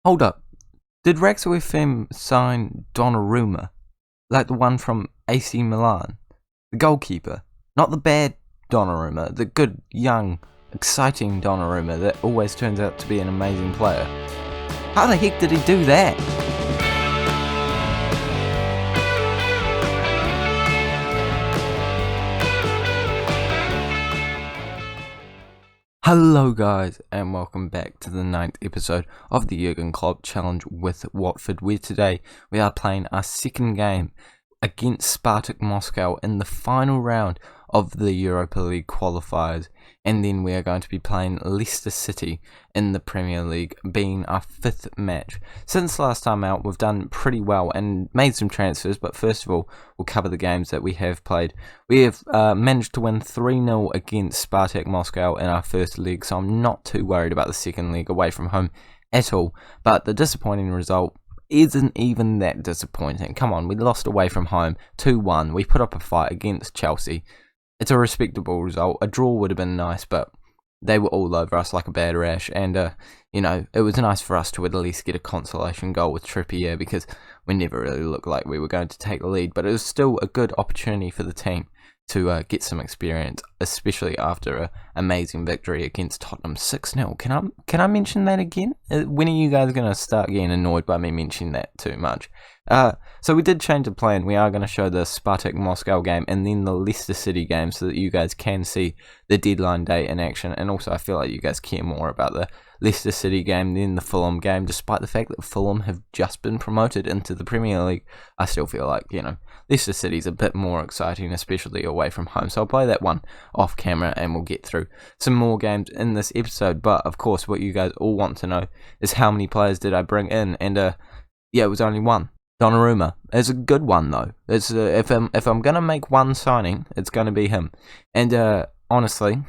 Hold up. Did Rex FM sign Donnarumma? Like the one from AC Milan? The goalkeeper? Not the bad Donnarumma, the good, young, exciting Donnarumma that always turns out to be an amazing player. How the heck did he do that? Hello guys, and welcome back to the 9th episode of the Jürgen Klopp Challenge with Watford, where today we are playing our second game against Spartak Moskow in the final round of the Europa League qualifiers, and then we are going to be playing Leicester City in the Premier League, being our 5th match. Since last time out, we've done pretty well and made some transfers, but first of all, we'll cover the games that we have played. We have managed to win 3-0 against Spartak Moscow in our first leg, so I'm not too worried about the second leg away from home at all, but the disappointing result isn't even that disappointing. Come on, we lost away from home 2-1. We put up a fight against Chelsea. It's a respectable result. A draw would have been nice, but they were all over us like a bad rash. And, it was nice for us to at least get a consolation goal with Trippier, because we never really looked like we were going to take the lead. But it was still a good opportunity for the team to get some experience, especially after an amazing victory against Tottenham 6-0. Can I mention that again? When are you guys going to start getting annoyed by me mentioning that too much? So we did change the plan. We are going to show the Spartak Moscow game and then the Leicester City game so that you guys can see the deadline day in action. And also I feel like you guys care more about the Leicester City game than the Fulham game, despite the fact that Fulham have just been promoted into the Premier League. I still feel like, Leicester City's a bit more exciting, especially away from home. So I'll play that one off camera and we'll get through some more games in this episode. But of course, what you guys all want to know is how many players did I bring in? And it was only one. Donnarumma. It's a good one though. It's if I'm gonna make one signing, it's gonna be him. And honestly,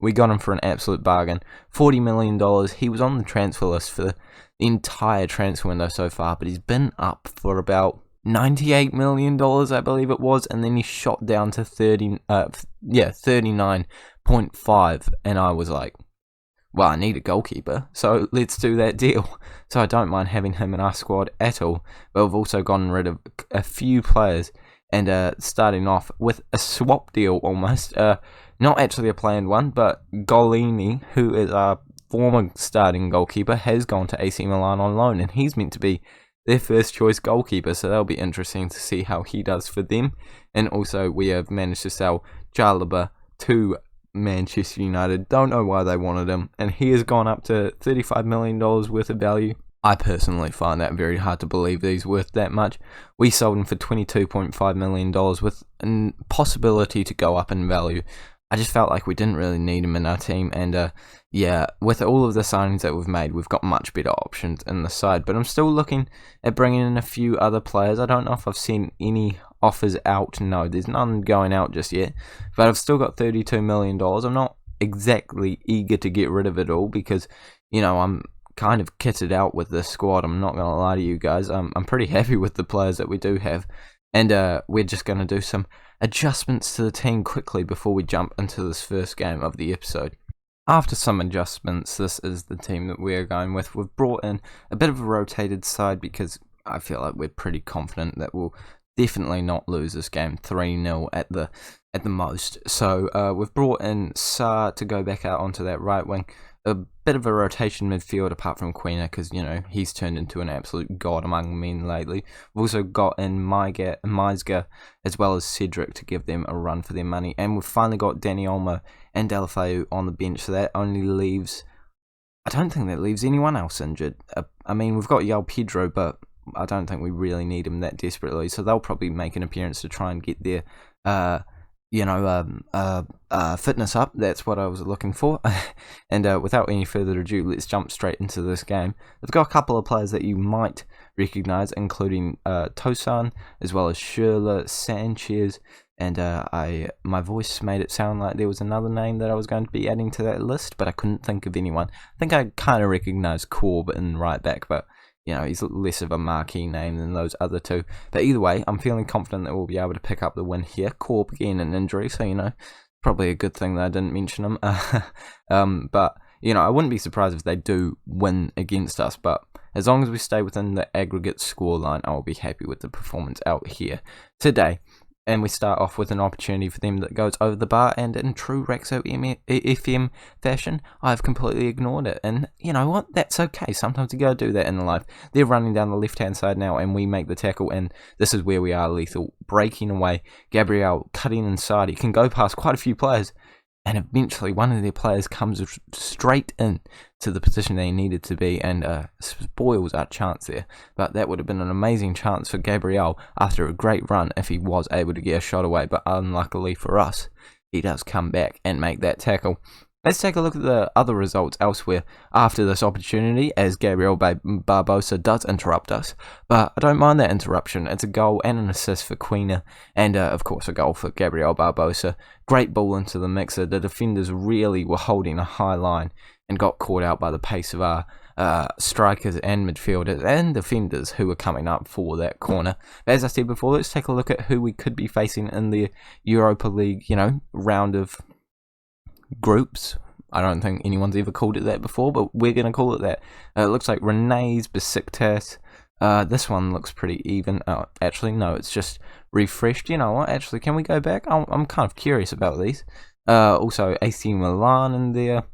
we got him for an absolute bargain. $40 million. He was on the transfer list for the entire transfer window so far, but he's been up for about $98 million, I believe it was, and then he shot down to 39.5, and I was like, well, I need a goalkeeper, so let's do that deal. So I don't mind having him in our squad at all, but we've also gotten rid of a few players, and starting off with a swap deal almost. Not actually a planned one, but Golini, who is our former starting goalkeeper, has gone to AC Milan on loan, and he's meant to be their first choice goalkeeper, so that'll be interesting to see how he does for them. And also we have managed to sell Chalobah to Manchester United. Don't know why they wanted him, and he has gone up to $35 million worth of value. I personally find that very hard to believe that he's worth that much. We sold him for $22.5 million with a possibility to go up in value. I just felt like we didn't really need him in our team, and with all of the signings that we've made, we've got much better options in the side. But I'm still looking at bringing in a few other players. I don't know if I've seen any offers out. No, there's none going out just yet, but I've still got $32 million. I'm not exactly eager to get rid of it all, because I'm kind of kitted out with this squad. I'm not going to lie to you guys. I'm pretty happy with the players that we do have, and we're just going to do some adjustments to the team quickly before we jump into this first game of the episode. After some adjustments, this is the team that we're going with. We've brought in a bit of a rotated side because I feel like we're pretty confident that we'll definitely not lose this game 3-0 at the most. So we've brought in Sarr to go back out onto that right wing. A bit of a rotation midfield apart from Quina, because he's turned into an absolute god among men lately. We've also got in Meisger as well as Cedric to give them a run for their money, and we've finally got Dani Olmo and Deulofeu on the bench. So that only leaves, I don't think that leaves anyone else injured. We've got João Pedro, but I don't think we really need him that desperately. So they'll probably make an appearance to try and get their fitness up. That's what I was looking for. And without any further ado, let's jump straight into this game. They've got a couple of players that you might recognise, including Tosan, as well as Schürrle, Sanchez, and my voice made it sound like there was another name that I was going to be adding to that list, but I couldn't think of anyone. I think I kind of recognised Korb in right back, but he's less of a marquee name than those other two. But either way, I'm feeling confident that we'll be able to pick up the win here. Korb again an injury, so probably a good thing that I didn't mention him. But I wouldn't be surprised if they do win against us, but as long as we stay within the aggregate scoreline, I'll be happy with the performance out here today. And we start off with an opportunity for them that goes over the bar, and in true Rexo FM fashion, I've completely ignored it. And you know what? That's okay. Sometimes you gotta do that in life. They're running down the left-hand side now, and we make the tackle, and this is where we are lethal. Breaking away. Gabriel cutting inside. He can go past quite a few players, and eventually one of their players comes straight in to the position they needed to be and spoils our chance there. But that would have been an amazing chance for Gabriel after a great run if he was able to get a shot away. But unluckily for us, he does come back and make that tackle. Let's take a look at the other results elsewhere after this opportunity, as Gabriel Barbosa does interrupt us. But I don't mind that interruption. It's a goal and an assist for Quina, and of course a goal for Gabriel Barbosa. Great ball into the mixer. The defenders really were holding a high line and got caught out by the pace of our strikers and midfielders and defenders who were coming up for that corner. But as I said before, let's take a look at who we could be facing in the Europa League, round of groups. I don't think anyone's ever called it that before, but we're going to call it that. It looks like Rene's Besiktas. This one looks pretty even. Oh, actually, no, it's just refreshed. You know what? Actually, can we go back? I'm kind of curious about these. Also, AC Milan in there.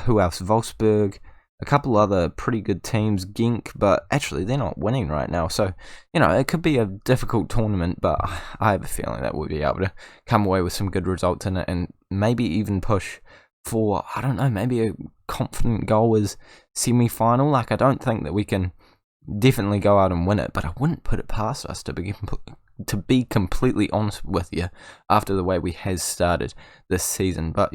Who else? Wolfsburg. A couple other pretty good teams. Genk, but actually, they're not winning right now. So, it could be a difficult tournament, but I have a feeling that we'll be able to come away with some good results in it and maybe even push for, I don't know, maybe a confident goal as semi-final. Like, I don't think that we can definitely go out and win it, but I wouldn't put it past us to be completely honest with you after the way we has started this season. But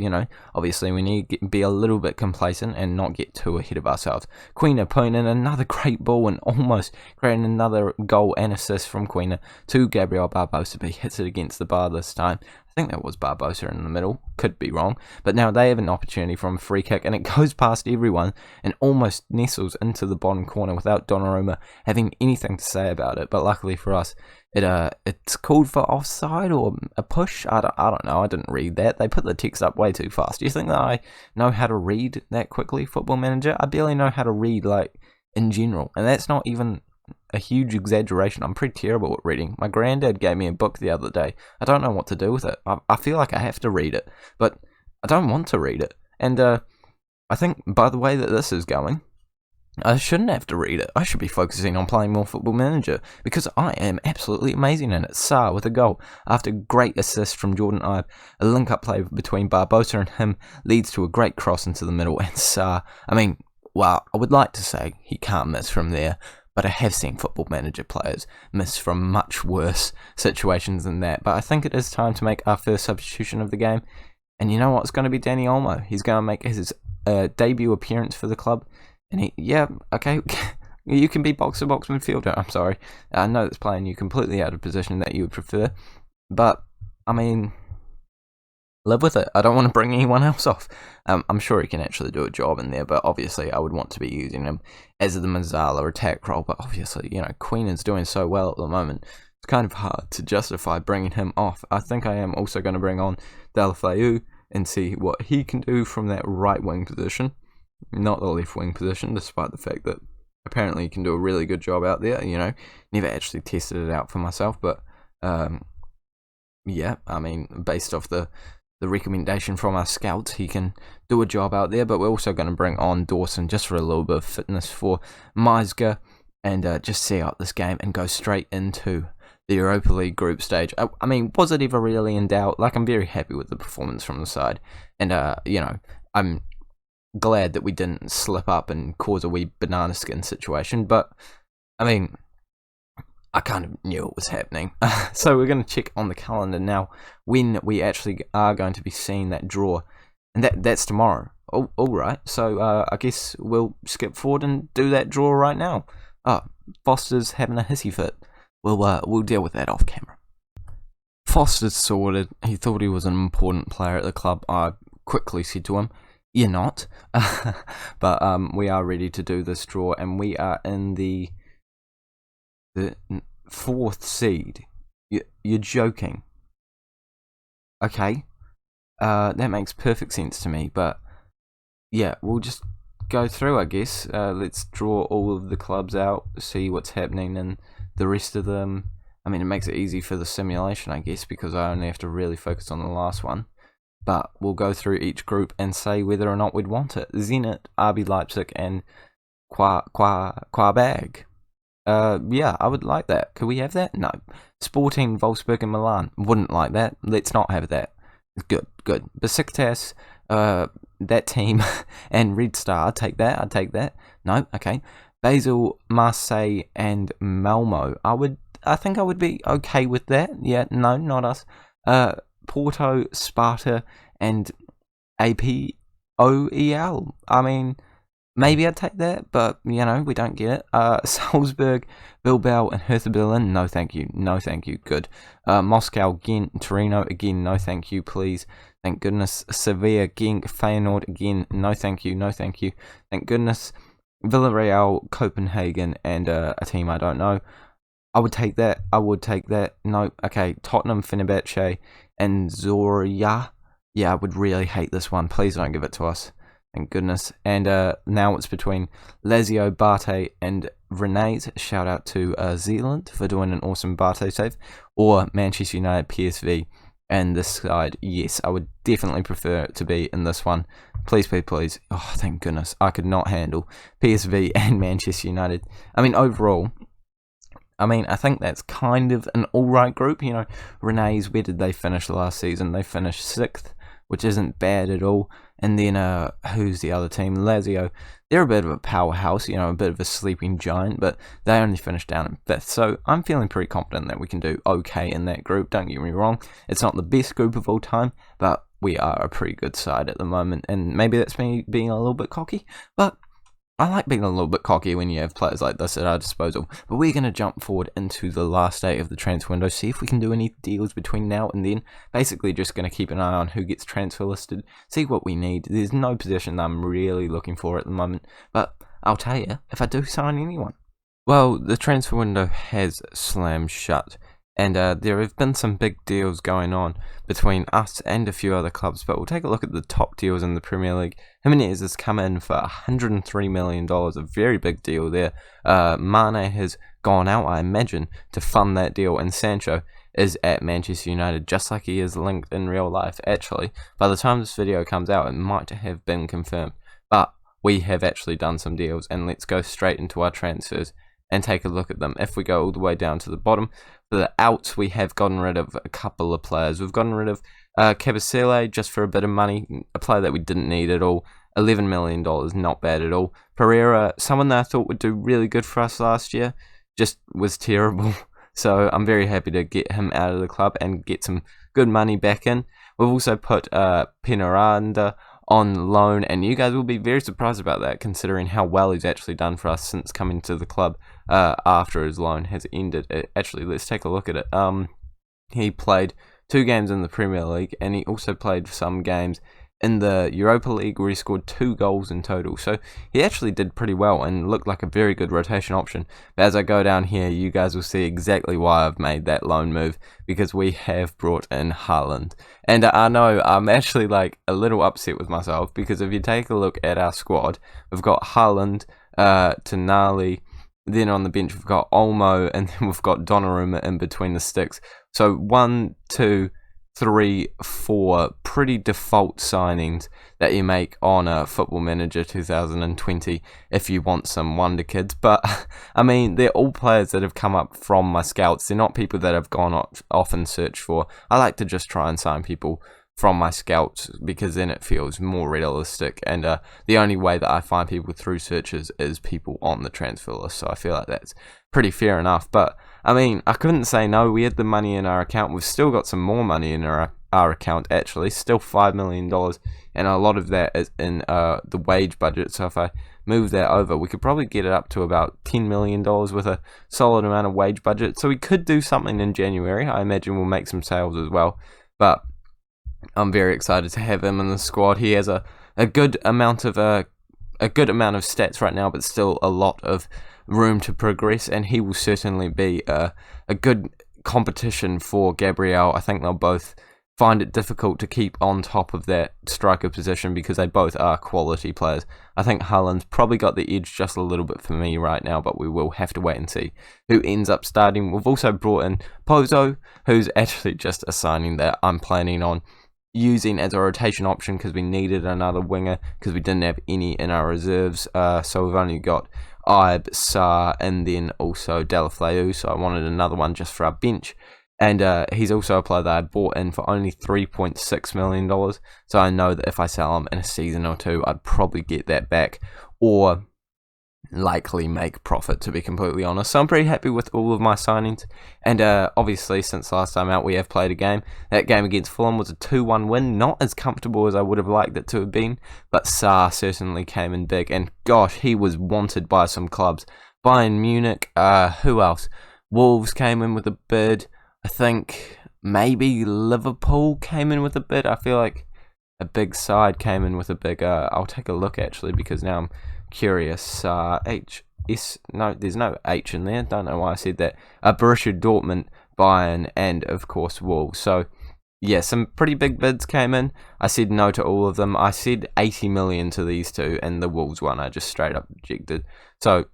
obviously we need to be a little bit complacent and not get too ahead of ourselves. Quina putting in another great ball and almost creating another goal and assist from Quina to Gabriel Barbosa, but he hits it against the bar this time. I think that was Barbosa in the middle, could be wrong, but now they have an opportunity from a free kick, and it goes past everyone and almost nestles into the bottom corner without Donnarumma having anything to say about it. But luckily for us, it's called for offside or a push. I don't know. I didn't read that. They put the text up way too fast. Do you think that I know how to read that quickly, Football Manager? I barely know how to read, like, in general, and that's not even a huge exaggeration. I'm pretty terrible at reading. My granddad gave me a book the other day. I don't know what to do with it. I feel like I have to read it, but I don't want to read it. And I think by the way that this is going, I shouldn't have to read it. I should be focusing on playing more Football Manager because I am absolutely amazing in it. Sarr with a goal after great assist from Jordan Ibe. A link-up play between Barbosa and him leads to a great cross into the middle, and Sarr, I would like to say he can't miss from there, but I have seen Football Manager players miss from much worse situations than that. But I think it is time to make our first substitution of the game. And you know what? It's going to be Danny Olmo. He's going to make his debut appearance for the club. And okay, you can be box-to-box midfielder. I'm sorry. I know that's playing you completely out of position that you would prefer. But, live with it. I don't want to bring anyone else off. I'm sure he can actually do a job in there, but obviously I would want to be using him as the Mazzala attack role. But obviously, Queen is doing so well at the moment. It's kind of hard to justify bringing him off. I think I am also going to bring on Deulofeu and see what he can do from that right wing position, not the left wing position, despite the fact that apparently he can do a really good job out there. Never actually tested it out for myself, but based off the recommendation from our scouts, he can do a job out there. But we're also going to bring on Dawson just for a little bit of fitness for Meisger and just see out this game and go straight into the Europa League group stage. Was it ever really in doubt? I'm very happy with the performance from the side, and I'm glad that we didn't slip up and cause a wee banana skin situation, but I kind of knew it was happening. So we're going to check on the calendar now when we actually are going to be seeing that draw, and that's tomorrow. All right, so I guess we'll skip forward and do that draw right now. Foster's having a hissy fit. We'll deal with that off camera. Foster's sorted. He thought he was an important player at the club. I quickly said to him, "You're not." But we are ready to do this draw, and we are in the 4th seed. You're joking. Okay. That makes perfect sense to me, but yeah, we'll just go through, I guess. Let's draw all of the clubs out, see what's happening in the rest of them. I mean, it makes it easy for the simulation, I guess, because I only have to really focus on the last one. But we'll go through each group and say whether or not we'd want it. Zenit, RB Leipzig, and Quabag. Yeah, I would like that. Could we have that? No. Sporting, Wolfsburg, and Milan. Wouldn't like that. Let's not have that. Good. Besiktas, that team, and Red Star. I'd take that. No, okay. Basel, Marseille, and Malmo. I think I would be okay with that. Yeah, no, not us. Porto, Sparta, and APOEL. I mean, maybe I'd take that, but, we don't get it. Salzburg, Bilbao, and Hertha Berlin, no thank you, good. Moscow, Ghent, Torino, again, no thank you, please. Thank goodness. Sevilla, Genk, Feyenoord, again, no thank you. Thank goodness. Villarreal, Copenhagen, and a team I don't know. I would take that. No, okay. Tottenham, Fenerbahce, and Zorya. Yeah, I would really hate this one. Please don't give it to us. Thank goodness. And now it's between Lazio, BATE, and Rene's. Shout out to Zealand for doing an awesome BATE save. Or Manchester United, PSV. And this side, yes, I would definitely prefer it to be in this one. Please. Oh, thank goodness. I could not handle PSV and Manchester United. I mean, overall, I think that's kind of an alright group. Rene's, where did they finish last season? They finished 6th, which isn't bad at all. And then, who's the other team? Lazio. They're a bit of a powerhouse, a bit of a sleeping giant, but they only finished down in 5th. So I'm feeling pretty confident that we can do okay in that group. Don't get me wrong. It's not the best group of all time, but we are a pretty good side at the moment. And maybe that's me being a little bit cocky, but I like being a little bit cocky when you have players like this at our disposal. But we're going to jump forward into the last day of the transfer window, see if we can do any deals between now and then. Basically just going to keep an eye on who gets transfer listed, see what we need. There's no position that I'm really looking for at the moment, but I'll tell you if I do sign anyone. Well, the transfer window has slammed shut, and there have been some big deals going on between us and a few other clubs, but we'll take a look at the top deals in the Premier League. Jimenez has come in for $103 million, a very big deal there. Mane has gone out, I imagine, to fund that deal, and Sancho is at Manchester United, just like he is linked in real life. Actually, by the time this video comes out, it might have been confirmed, but we have actually done some deals, and let's go straight into our transfers and take a look at them. If we go all the way down to the bottom, for the outs, we have gotten rid of a couple of players. We've gotten rid of Cabasele just for a bit of money, a player that we didn't need at all. $11 million, not bad at all. Pereira, someone that I thought would do really good for us last year, just was terrible. So I'm very happy to get him out of the club and get some good money back in. We've also put Penaranda on loan, and you guys will be very surprised about that, considering how well he's actually done for us since coming to the club after his loan has ended. Actually, let's take a look at it. He played 2 games in the Premier League, and he also played some games in the Europa League where he scored 2 goals in total. So he actually did pretty well and looked like a very good rotation option. But as I go down here, you guys will see exactly why I've made that loan move, because we have brought in Haaland. And I know I'm actually like a little upset with myself, because if you take a look at our squad, we've got Haaland, Tonali, then on the bench we've got Olmo, and then we've got Donnarumma in between the sticks. So 1, 2, 3, 4 pretty default signings that you make on Football Manager 2020 if you want some wonder kids. But I mean, they're all players that have come up from my scouts. They're not people that I've gone off and searched for. I like to just try and sign people from my scouts, because then it feels more realistic, and the only way that I find people through searches is people on the transfer list, so I feel like that's pretty fair enough. But I mean, I couldn't say no. We had the money in our account. We've still got some more money in our account, actually, still $5 million, and a lot of that is in the wage budget. So if I move that over, we could probably get it up to about $10 million with a solid amount of wage budget. So we could do something in January. I imagine we'll make some sales as well, but I'm very excited to have him in the squad. He has a good amount of stats right now, but still a lot of room to progress, and he will certainly be a good competition for Gabriel. I think they'll both find it difficult to keep on top of that striker position because they both are quality players. I think Haaland's probably got the edge just a little bit for me right now, but we will have to wait and see who ends up starting. We've also brought in Pozo, who's actually just a signing that I'm planning on using as a rotation option because we needed another winger because we didn't have any in our reserves. So we've only got Ibe, Sarr, and then also Deulofeu, so I wanted another one just for our bench. And he's also a player that I bought in for only $3.6 million. So I know that if I sell him in a season or two, I'd probably get that back or likely make profit, to be completely honest. So I'm pretty happy with all of my signings. And obviously, since last time out, we have played a game. That game against Fulham was a 2-1 win. Not as comfortable as I would have liked it to have been. But Sarr certainly came in big. And gosh, he was wanted by some clubs. Bayern Munich, who else? Wolves came in with a bid. I think maybe Liverpool came in with a bid. I feel like a big side came in with a big... I'll take a look actually because now I'm curious. No, there's no H in there. Don't know why I said that. Borussia Dortmund, Bayern, and of course Wolves. So yeah, some pretty big bids came in. I said no to all of them. I said 80 million to these two, and the Wolves one I just straight up rejected. So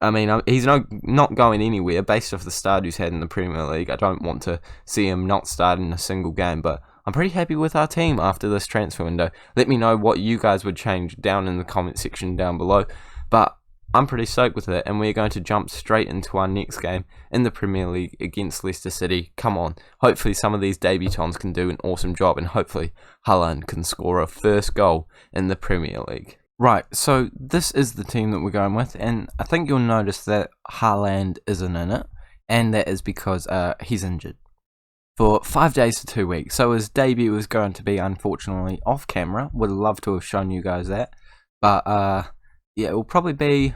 I mean, he's not going anywhere based off the start he's had in the Premier League. I don't want to see him not start in a single game, but I'm pretty happy with our team after this transfer window. Let me know what you guys would change down in the comment section down below. But I'm pretty stoked with it, and we're going to jump straight into our next game in the Premier League against Leicester City. Come on. Hopefully some of these debutants can do an awesome job, and hopefully Haaland can score a first goal in the Premier League. Right, so this is the team that we're going with, and I think you'll notice that Haaland isn't in it, and that is because he's injured for 5 days to 2 weeks. So his debut is going to be, unfortunately, off camera. Would love to have shown you guys that, but yeah, it will probably be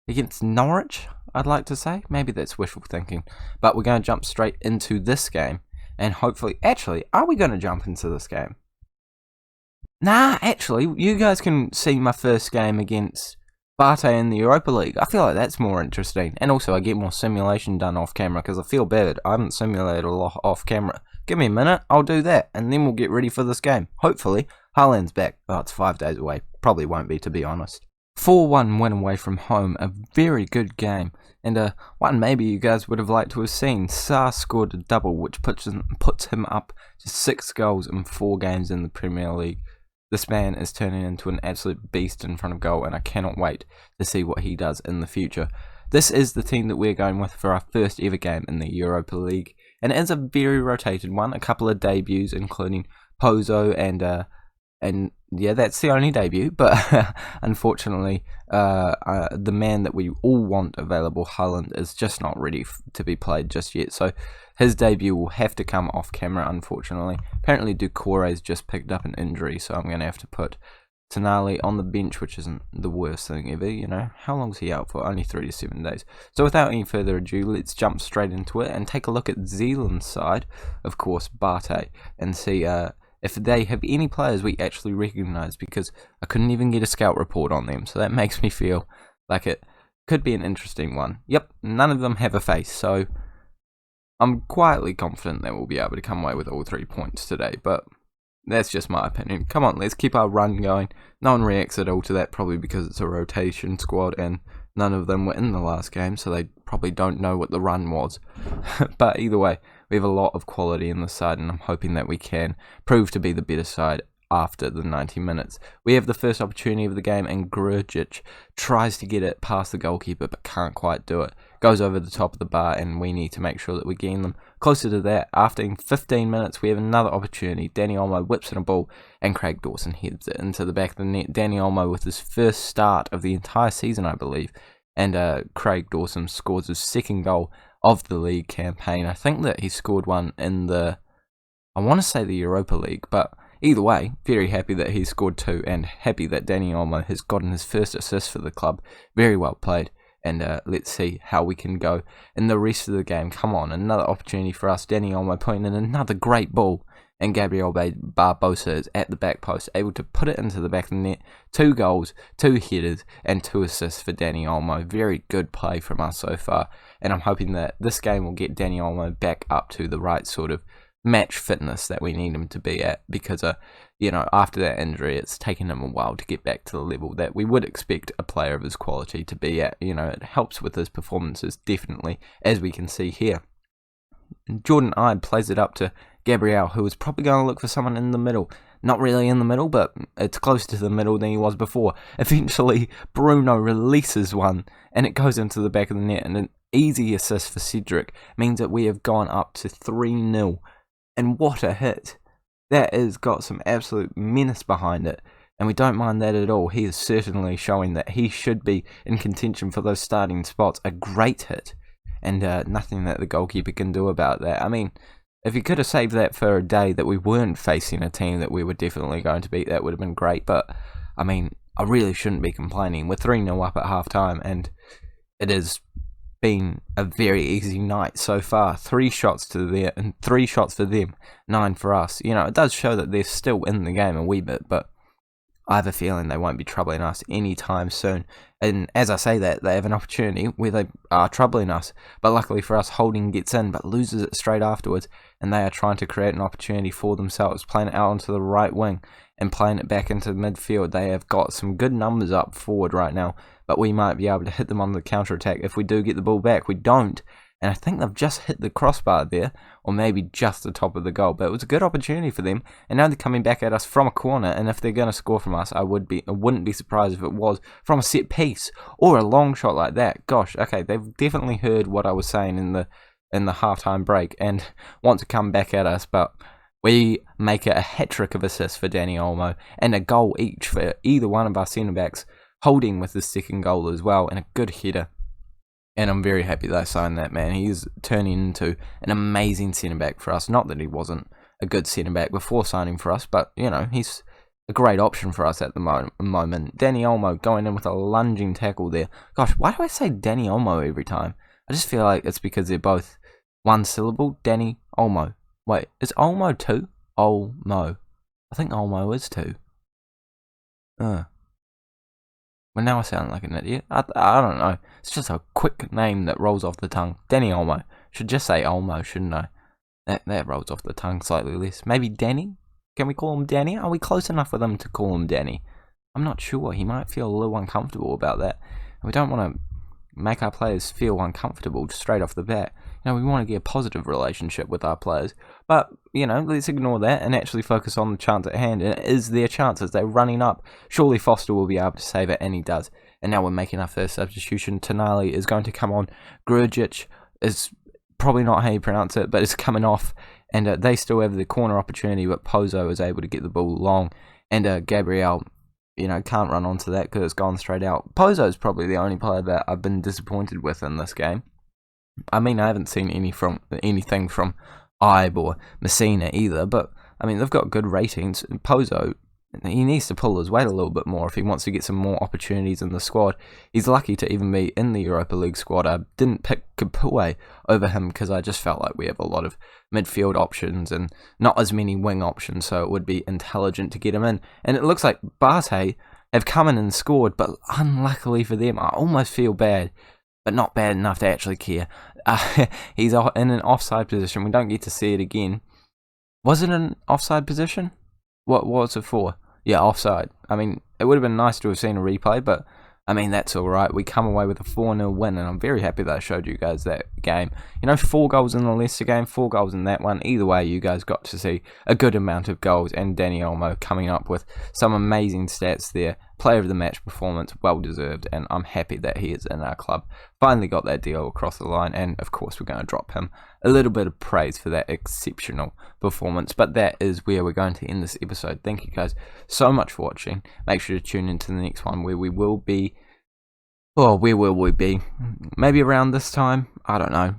against Norwich, I'd like to say. Maybe that's wishful thinking, but we're going to jump straight into this game, and hopefully, actually, are we going to jump into this game? Nah, actually, you guys can see my first game against BATE in the Europa League. I feel like that's more interesting. And also, I get more simulation done off camera because I feel bad. I haven't simulated a lot off camera. Give me a minute, I'll do that. And then we'll get ready for this game. Hopefully, Haaland's back. Oh, it's 5 days away. Probably won't be, to be honest. 4-1 win away from home. A very good game. And one maybe you guys would have liked to have seen. Sarr scored a double, which puts him up to 6 goals in 4 games in the Premier League. This man is turning into an absolute beast in front of goal, and I cannot wait to see what he does in the future. This is the team that we're going with for our first ever game in the Europa League, and it is a very rotated one. A couple of debuts, including Pozo, and yeah, that's the only debut. But unfortunately, the man that we all want available, Haaland, is just not ready to be played just yet. So his debut will have to come off camera, unfortunately. Apparently, Doucouré's just picked up an injury, so I'm going to have to put Tonali on the bench, which isn't the worst thing ever, you know. How long's he out for? Only 3 to 7 days. So without any further ado, let's jump straight into it and take a look at Zealand's side, of course, BATE, and see if they have any players we actually recognise, because I couldn't even get a scout report on them, so that makes me feel like it could be an interesting one. Yep, none of them have a face, so I'm quietly confident that we'll be able to come away with all 3 points today, but that's just my opinion. Come on, let's keep our run going. No one reacts at all to that, probably because it's a rotation squad, and none of them were in the last game, so they probably don't know what the run was. But either way, we have a lot of quality in the side, and I'm hoping that we can prove to be the better side after the 90 minutes. We have the first opportunity of the game, and Grujic tries to get it past the goalkeeper, but can't quite do it. Goes over the top of the bar, and we need to make sure that we're getting them closer to that. After 15 minutes, we have another opportunity. Danny Olmo whips in a ball, and Craig Dawson heads it into the back of the net. Danny Olmo with his first start of the entire season, I believe, and Craig Dawson scores his second goal of the league campaign. I think that he scored one in the, I want to say the Europa League, but either way, very happy that he scored 2, and happy that Danny Olmo has gotten his first assist for the club. Very well played, and let's see how we can go in the rest of the game. Come on, another opportunity for us. Danny Olmo putting in another great ball, and Gabriel Barbosa is at the back post, able to put it into the back of the net. 2 goals, 2 headers, and 2 assists for Danny Olmo. Very good play from us so far, and I'm hoping that this game will get Danny Olmo back up to the right sort of match fitness that we need him to be at, because after that injury, it's taken him a while to get back to the level that we would expect a player of his quality to be at. It helps with his performances, definitely, as we can see here. Jordan Ibe plays it up to Gabriel, who is probably going to look for someone in the middle. Not really in the middle, but it's closer to the middle than he was before. Eventually, Bruno releases one, and it goes into the back of the net, and an easy assist for Cedric means that we have gone up to 3-0. And what a hit. That has got some absolute menace behind it, and we don't mind that at all. He is certainly showing that he should be in contention for those starting spots. A great hit, and nothing that the goalkeeper can do about that. I mean, if he could have saved that for a day that we weren't facing a team that we were definitely going to beat, that would have been great. But, I mean, I really shouldn't be complaining. We're 3-0 up at half-time, and it has been a very easy night so far. 3 shots to there, and 3 shots for them, 9 for us. It does show that they're still in the game a wee bit, but I have a feeling they won't be troubling us anytime soon. And as I say that, they have an opportunity where they are troubling us. But luckily for us, Holding gets in, but loses it straight afterwards. And they are trying to create an opportunity for themselves, playing it out onto the right wing and playing it back into midfield. They have got some good numbers up forward right now, but we might be able to hit them on the counter-attack if we do get the ball back. We don't. And I think they've just hit the crossbar there, or maybe just the top of the goal. But it was a good opportunity for them, and now they're coming back at us from a corner. And if they're going to score from us, I wouldn't be surprised if it was from a set piece or a long shot like that. Gosh, okay, they've definitely heard what I was saying in the halftime break and want to come back at us. But we make it a hat-trick of assists for Danny Olmo and a goal each for either one of our centre-backs, Holding with his second goal as well, and a good header. And I'm very happy that I signed that man. He is turning into an amazing centre-back for us. Not that he wasn't a good centre-back before signing for us, but, he's a great option for us at the moment. Danny Olmo going in with a lunging tackle there. Gosh, why do I say Danny Olmo every time? I just feel like it's because they're both one syllable. Danny Olmo. Wait, is Olmo 2? Olmo. I think Olmo is 2. Well, now I sound like an idiot. I don't know. It's just a quick name that rolls off the tongue. Danny Olmo. Should just say Olmo, shouldn't I? That rolls off the tongue slightly less. Maybe Danny? Can we call him Danny? Are we close enough with him to call him Danny? I'm not sure. He might feel a little uncomfortable about that. We don't want to make our players feel uncomfortable just straight off the bat. We want to get a positive relationship with our players. But, let's ignore that and actually focus on the chance at hand. And it is their chances. They're running up. Surely Foster will be able to save it, and he does. And now we're making our first substitution. Tonali is going to come on. Grujic is probably not how you pronounce it, but it's coming off. And they still have the corner opportunity, but Pozo is able to get the ball long. And Gabriel, can't run onto that because it's gone straight out. Pozo is probably the only player that I've been disappointed with in this game. I mean, I haven't seen anything from Ibe or Messina either, but, they've got good ratings. Pozo, he needs to pull his weight a little bit more if he wants to get some more opportunities in the squad. He's lucky to even be in the Europa League squad. I didn't pick Capoue over him because I just felt like we have a lot of midfield options and not as many wing options, so it would be intelligent to get him in. And it looks like BATE have come in and scored, but unluckily for them, I almost feel bad, but not bad enough to actually care. He's in an offside position. We don't get to see it again. Was it an offside position? What was it for? Yeah, offside. It would have been nice to have seen a replay, but, that's alright. We come away with a 4-0 win, and I'm very happy that I showed you guys that game. 4 goals in the Leicester game, 4 goals in that one. Either way, you guys got to see a good amount of goals, and Danny Olmo coming up with some amazing stats there. Player of the match performance, well deserved, and I'm happy that he is in our club. Finally got that deal across the line, and of course we're going to drop him a little bit of praise for that exceptional performance. But that is where we're going to end this episode. Thank you guys so much for watching. Make sure to tune into the next one where we will be. Well, where will we be? Maybe around this time? I don't know.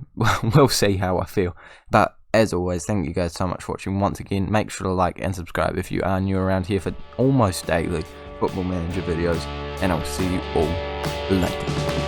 We'll see how I feel. But as always, thank you guys so much for watching. Once again, make sure to like and subscribe if you are new around here for almost daily Football Manager videos. And I'll see you all later.